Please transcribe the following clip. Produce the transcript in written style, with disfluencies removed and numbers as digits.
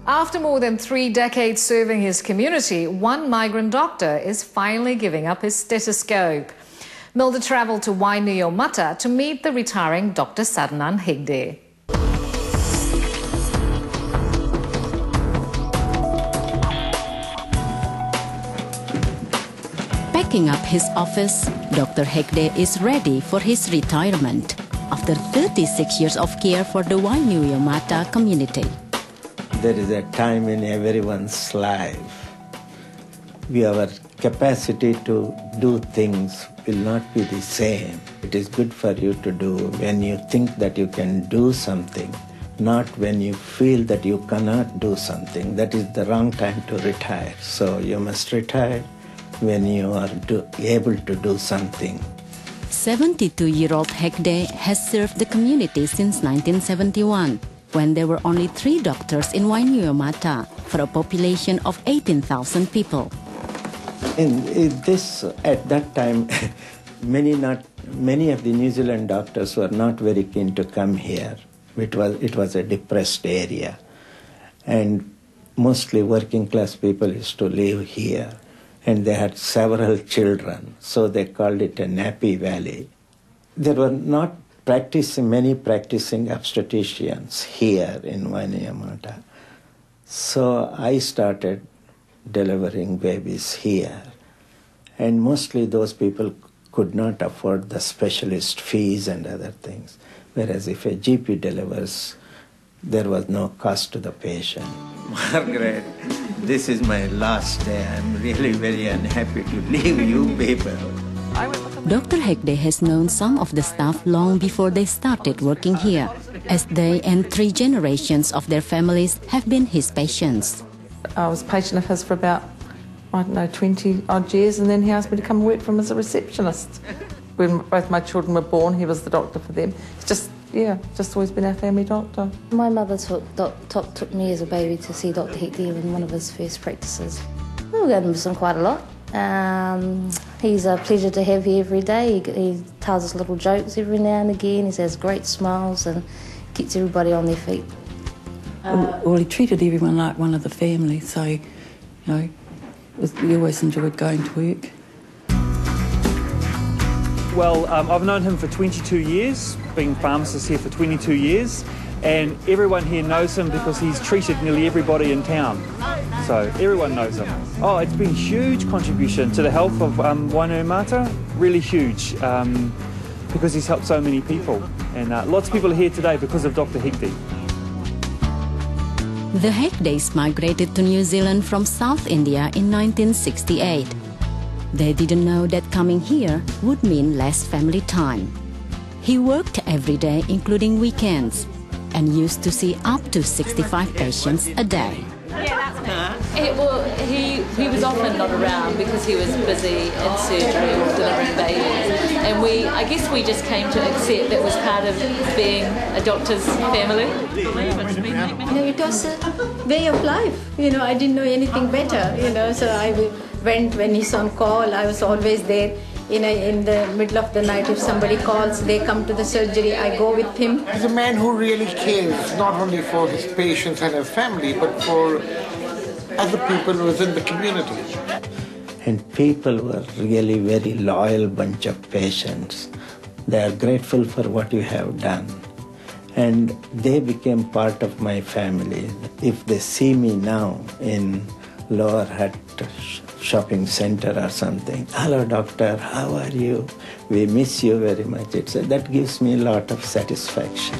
After more than 3 decades serving his community, one migrant doctor is finally giving up his stethoscope. Milda travelled to Wainuiomata to meet the retiring Dr. Sadnan Hegde. Packing up his office, Dr. Hegde is ready for his retirement after 36 years of care for the Wainuiomata community. There is a time in everyone's life where our capacity to do things will not be the same. It is good for you to do when you think that you can do something, not when you feel that you cannot do something. That is the wrong time to retire. So you must retire when you are able to do something. 72-year-old Hegde has served the community since 1971, when there were only 3 doctors in Wainuiomata for a population of 18,000 people. At that time, many of the New Zealand doctors were not very keen to come here. It was a depressed area, and mostly working class people used to live here, and they had several children, so they called it a nappy valley. There were not many practicing obstetricians here in Wainuiomata. So I started delivering babies here. And mostly those people could not afford the specialist fees and other things. Whereas if a GP delivers, there was no cost to the patient. Margaret, this is my last day. I'm really very unhappy to leave you people. Dr. Hegde has known some of the staff long before they started working here, as they and 3 generations of their families have been his patients. I was a patient of his for about, 20 odd years, and then he asked me to come and work for him as a receptionist. When both my children were born, he was the doctor for them. It's just always been our family doctor. My mother took me as a baby to see Dr. Hegde in one of his first practices. We go to miss him quite a lot. He's a pleasure to have here every day. He tells us little jokes every now and again. He has great smiles and gets everybody on their feet. Well, he treated everyone like one of the family, so, we always enjoyed going to work. Well, I've known him for 22 years, being pharmacist here for 22 years, and everyone here knows him because he's treated nearly everybody in town. So everyone knows him. Oh, it's been a huge contribution to the health of Wainuiomata, really huge, because he's helped so many people. And lots of people are here today because of Dr. Hegde. The Hegdes migrated to New Zealand from South India in 1968. They didn't know that coming here would mean less family time. He worked every day, including weekends, and used to see up to 65 patients a day. He was often not around because he was busy in surgery or delivering babies, and I guess we just came to accept that was part of being a doctor's family. It was a way of life. I didn't know anything better. So I went when he's on call. I was always there. In the middle of the night, if somebody calls, they come to the surgery, I go with him. He's a man who really cares, not only for his patients and his family, but for other people within the community. And people were really very loyal bunch of patients. They are grateful for what you have done. And they became part of my family. If they see me now in Lower Hutt shopping center or something, "Hello doctor, how are you? We miss you very much." That gives me a lot of satisfaction.